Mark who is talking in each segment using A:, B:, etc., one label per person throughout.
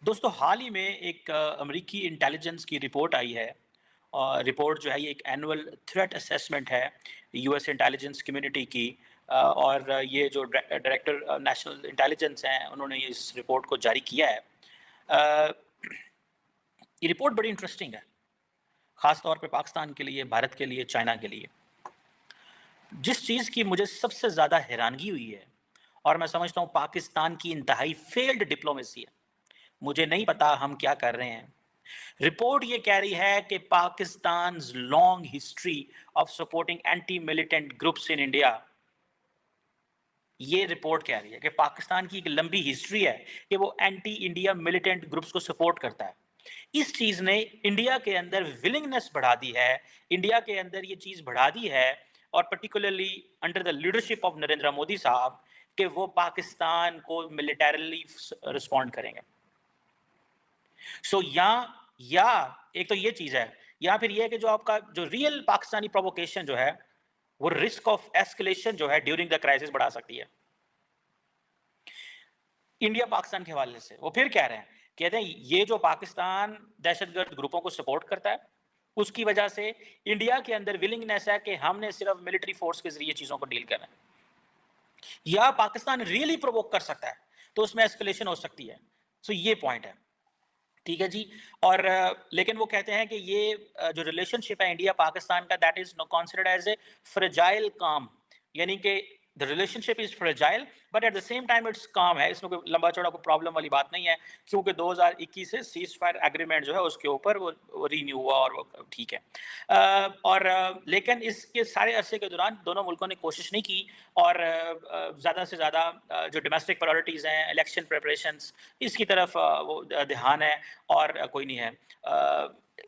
A: दोस्तों हाल ही में एक अमेरिकी इंटेलिजेंस की रिपोर्ट आई है और रिपोर्ट जो है ये एक एनुअल थ्रेट असेसमेंट है यूएस इंटेलिजेंस कम्युनिटी की। और ये जो डायरेक्टर नेशनल इंटेलिजेंस हैं उन्होंने ये इस रिपोर्ट को जारी किया है। अ, ये रिपोर्ट बड़ी इंटरेस्टिंग है, ख़ास तौर पे पाकिस्तान के लिए, भारत के लिए, चाइना के लिए। जिस चीज़ की मुझे सबसे ज़्यादा हैरानगी हुई है और मैं समझता हूँ पाकिस्तान की इंतहाई फेल्ड डिप्लोमेसी है। मुझे नहीं पता हम क्या कर रहे हैं। रिपोर्ट ये कह रही है कि Pakistan's long history of supporting anti militant groups in India, ये रिपोर्ट कह रही है कि पाकिस्तान की एक लंबी हिस्ट्री है कि वो एंटी इंडिया मिलिटेंट ग्रुप्स को सपोर्ट करता है। इस चीज ने इंडिया के अंदर विलिंगनेस बढ़ा दी है, इंडिया के अंदर ये चीज बढ़ा दी है, और particularly under the leadership of Narendra Modi साहब, कि वो पाकिस्तान को मिलिटरली रिस्पॉन्ड करेंगे। सो या एक तो ये चीज है, या फिर ये है कि जो आपका जो रियल पाकिस्तानी प्रोवोकेशन जो है वो रिस्क ऑफ एस्केलेशन जो है ड्यूरिंग द क्राइसिस बढ़ा सकती है। इंडिया पाकिस्तान के हवाले से वो फिर कह रहे हैं, कहते हैं ये जो पाकिस्तान दहशतगर्द ग्रुपों को सपोर्ट करता है उसकी वजह से इंडिया के अंदर विलिंगनेस है कि हमने सिर्फ मिलिट्री फोर्स के जरिए चीजों को डील करना है, या पाकिस्तान रियली प्रोवोक कर सकता है तो उसमें एस्केलेशन हो सकती है। सो ये पॉइंट है, ठीक है जी। और लेकिन वो कहते हैं कि ये जो रिलेशनशिप है इंडिया पाकिस्तान का, that is considered as a fragile calm, यानी कि the relationship is fragile but at the same time it's calm है। इसमें कोई लंबा चौड़ा कोई प्रॉब्लम वाली बात नहीं है, क्योंकि 2021 से सीज फायर एग्रीमेंट जो है उसके ऊपर वो रीन्यू हुआ और वो ठीक है। लेकिन इसके सारे अरसे के दौरान दोनों मुल्कों ने कोशिश नहीं की, और ज़्यादा से ज़्यादा जो डोमेस्टिक प्रायोरिटीज़ हैं, इलेक्शन प्रिपरेशंस, इसकी तरफ वो ध्यान है, और कोई नहीं है।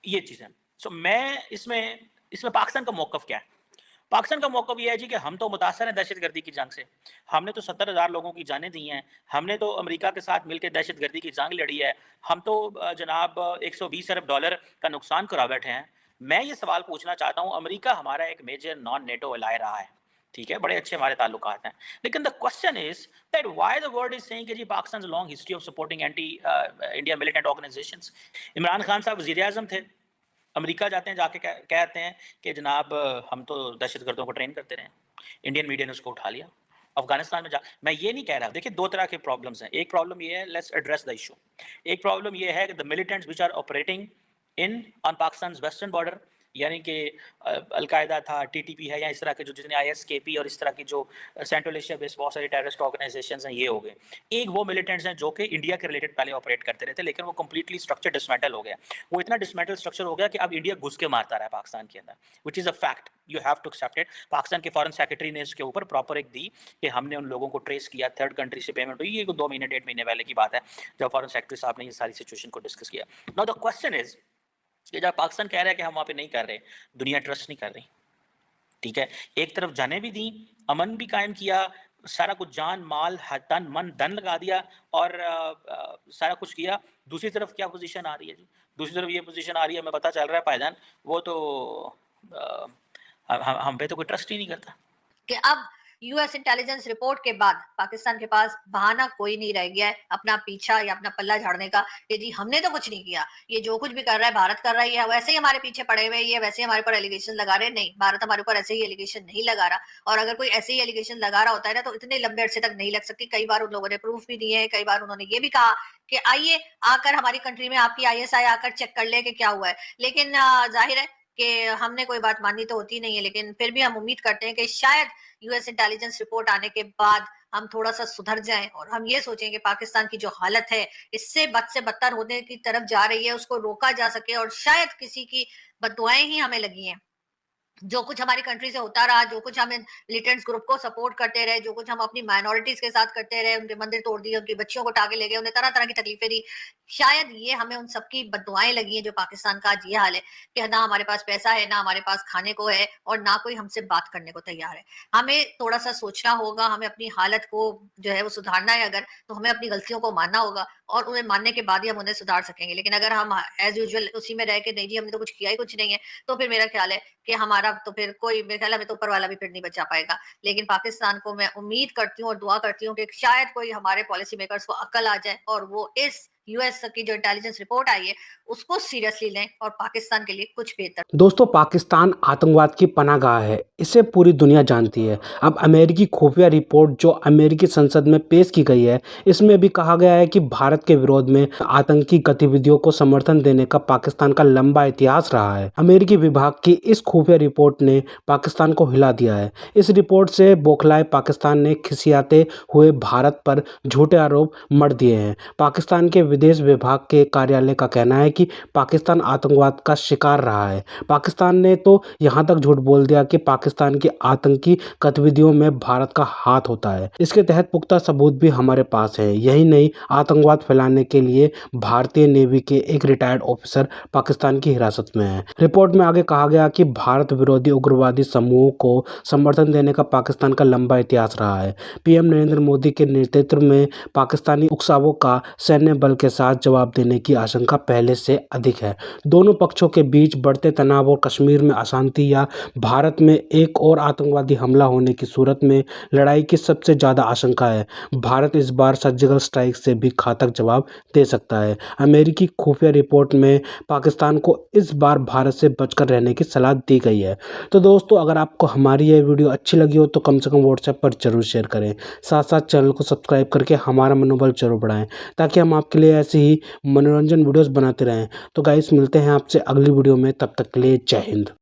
A: ये चीज़ें, सो मैं इसमें इसमें पाकिस्तान का मौक़िफ़ क्या है? पाकिस्तान का मौक़िफ़ ये है जी कि हम तो मुतासर हैं दहशतगर्दी की जंग से। हमने तो 70,000 लोगों की जानें दी हैं। हमने तो अमेरिका के साथ मिलकर दहशतगर्दी की जंग लड़ी है। हम तो जनाब $120 अरब का नुकसान करा बैठे हैं। मैं ये सवाल पूछना चाहता हूँ, अमेरिका हमारा एक मेजर नॉन नेटो एलाय रहा है, ठीक है? बड़े अच्छे हमारे ताल्लुकात हैं। लेकिन the question is that why the world is saying कि जी Pakistan's long history of supporting anti India militant organisations. Imran Khan साहब वज़ीर-ए-आज़म थे, अमेरिका जाते हैं, जाके कहते हैं कि जनाब हम तो दहशतगर्दों को ट्रेन करते रहे हैं। इंडियन मीडिया ने उसको उठा लिया। अफगानिस्तान में जा मैं ये नहीं कह रहा, देखिए 2 तरह के प्रॉब्लम्स हैं। एक प्रॉब्लम ये है, लेट्स एड्रेस द इश्यू। एक प्रॉब्लम ये है कि the militants which are operating in on Pakistan's western border, यानी कि अल-कायदा था, टीटीपी है, या इस तरह के जो जितने आईएसकेपी और इस तरह की जो सेंट्रल एशिया बेस्ड बहुत सारी टेररिस्ट ऑर्गेनाइजेशंस हैं, ये हो गए। एक वो मिलिटेंट्स हैं जो कि इंडिया के रिलेटेड पहले ऑपरेट करते रहे थे, लेकिन वो कंप्लीटली स्ट्रक्चर डिसमेंटल हो गया। वो इतना डिसमेंटल स्ट्रक्चर हो गया कि अब इंडिया घुस के मारता रहा है पाकिस्तान के अंदर, which is a fact, you have to accept it. Pakistan के फॉरेन सेक्रेटरी ने इसके ऊपर प्रॉपर एक दी कि हमने उन लोगों को ट्रेस किया, थर्ड कंट्री से पेमेंट हुई। ये 2 महीने 1.5 महीने पहले की बात है, जब फॉरेन सेक्रेटरी साहब ने ये सारी सिचुएशन को डिस्कस किया। नाउ द क्वेश्चन इज़ कि जब पाकिस्तान कह रहा है कि हम वहाँ पे नहीं कर रहे, दुनिया ट्रस्ट नहीं कर रही, ठीक है? एक तरफ जानें भी दी, अमन भी कायम किया, सारा कुछ जान, माल, तन, मन, धन लगा दिया, और सारा कुछ किया। दूसरी तरफ क्या पोज़ीशन आ रही है जी? दूसरी तरफ ये पोज़ीशन आ रही है, हमें पता चल रहा है भाईजान, वो तो अ, हम पे तो कोई ट्रस्ट ही नहीं करता।
B: कि अब यूएस इंटेलिजेंस रिपोर्ट के बाद पाकिस्तान के पास बहाना कोई नहीं रह गया है अपना पीछा या अपना पल्ला झाड़ने का कि जी हमने तो कुछ नहीं किया, ये जो कुछ भी कर रहा है भारत कर रही है, वैसे ही हमारे पीछे पड़े हुए ये वैसे ही हमारे ऊपर एलिगेशन लगा रहे हैं। नहीं, भारत हमारे ऊपर ऐसे ही एलिगेशन नहीं लगा रहा, और अगर कोई ऐसे ही एलिगेशन लगा रहा होता है ना तो इतने लंबे अरसे तक नहीं लग सकती। कई बार उन लोगों ने प्रूफ भी दिए हैं, कई बार उन्होंने ये भी कहा कि आइए आकर हमारी कंट्री में आपकी आईएसआई आकर चेक कर ले कि क्या हुआ है। लेकिन जाहिर है कि हमने कोई बात मानी तो होती नहीं है, लेकिन फिर भी हम उम्मीद करते हैं कि शायद यूएस इंटेलिजेंस रिपोर्ट आने के बाद हम थोड़ा सा सुधर जाएं और हम ये सोचें कि पाकिस्तान की जो हालत है इससे बद से बदतर होने की तरफ जा रही है, उसको रोका जा सके, और शायद किसी की बददुआएं ही हमें लगी हैं। जो कुछ हमारी कंट्री से होता रहा, जो कुछ हम इन मिलिटेंट्स ग्रुप को सपोर्ट करते रहे, जो कुछ हम अपनी माइनॉरिटीज के साथ करते रहे, उनके मंदिर तोड़ दिए, उनकी बच्चियों को उठा के ले गए, उन्हें तरह तरह की तकलीफें दी, शायद ये हमें उन सबकी बददुआएं लगी हैं जो पाकिस्तान का आज ये हाल है कि ना हमारे पास पैसा है, ना हमारे पास खाने को है, और ना कोई हमसे बात करने को तैयार है। हमें थोड़ा सा सोचना होगा, हमें अपनी हालत को जो है वो सुधारना है अगर, तो हमें अपनी गलतियों को मानना होगा, और उन्हें मानने के बाद ही हम उन्हें सुधार सकेंगे। लेकिन अगर हम एज यूजुअल उसी में रह के नहीं जी हमने तो कुछ किया ही कुछ नहीं है, तो फिर मेरा ख्याल है कि हमारा तो फिर कोई, मेरे ख्याल हमें तो ऊपर वाला भी फिर नहीं बचा पाएगा। लेकिन पाकिस्तान को मैं उम्मीद करती हूँ और दुआ करती हूँ कि शायद कोई हमारे पॉलिसी मेकर्स को अक्ल आ जाए और वो इस यूएस की जो इंटेलिजेंस रिपोर्ट आई है उसको सीरियसली लें और पाकिस्तान के लिए कुछ बेहतर।
C: दोस्तों, पाकिस्तान आतंकवाद की पनाहगाह है, इसे पूरी दुनिया जानती है। अब अमेरिकी खुफिया रिपोर्ट जो अमेरिकी संसद में पेश की गई है, इसमें भी कहा गया है कि भारत के विरोध में आतंकी गतिविधियों को समर्थन देने का पाकिस्तान का लंबा इतिहास रहा है। अमेरिकी विभाग की इस खुफिया रिपोर्ट ने पाकिस्तान को हिला दिया है। इस रिपोर्ट से बौखलाए पाकिस्तान ने खिसियाते हुए भारत पर झूठे आरोप मढ़ दिए हैं। पाकिस्तान के विदेश विभाग के कार्यालय का कहना है कि पाकिस्तान आतंकवाद का शिकार रहा है। पाकिस्तान ने तो यहाँ तक झूठ बोल दिया कि पाकिस्तान की आतंकी गतिविधियों में भारत का हाथ होता है। इसके तहत पुख्ता सबूत भी हमारे पास है। यही नहीं, आतंकवाद फैलाने के लिए भारतीय नेवी के एक रिटायर्ड ऑफिसर पाकिस्तान की हिरासत में है। रिपोर्ट में आगे कहा गया कि भारत विरोधी उग्रवादी समूहों को समर्थन देने का पाकिस्तान का लंबा इतिहास रहा है। पीएम नरेंद्र मोदी के नेतृत्व में पाकिस्तानी उकसावों का सैन्य बल के साथ जवाब देने की आशंका पहले से अधिक है। दोनों पक्षों के बीच बढ़ते तनाव और कश्मीर में अशांति या भारत में एक और आतंकवादी हमला होने की सूरत में लड़ाई की सबसे ज़्यादा आशंका है। भारत इस बार सर्जिकल स्ट्राइक से भी घातक जवाब दे सकता है। अमेरिकी खुफिया रिपोर्ट में पाकिस्तान को इस बार भारत से बचकर रहने की सलाह दी गई है। तो दोस्तों, अगर आपको हमारी यह वीडियो अच्छी लगी हो तो कम से कम व्हाट्सएप पर जरूर शेयर करें। साथ साथ चैनल को सब्सक्राइब करके हमारा मनोबल जरूर बढ़ाएं, ताकि हम आपके लिए ऐसे ही मनोरंजन वीडियोस बनाते रहें। तो गाइस, मिलते हैं आपसे अगली वीडियो में, तब तक के लिए जय हिंद।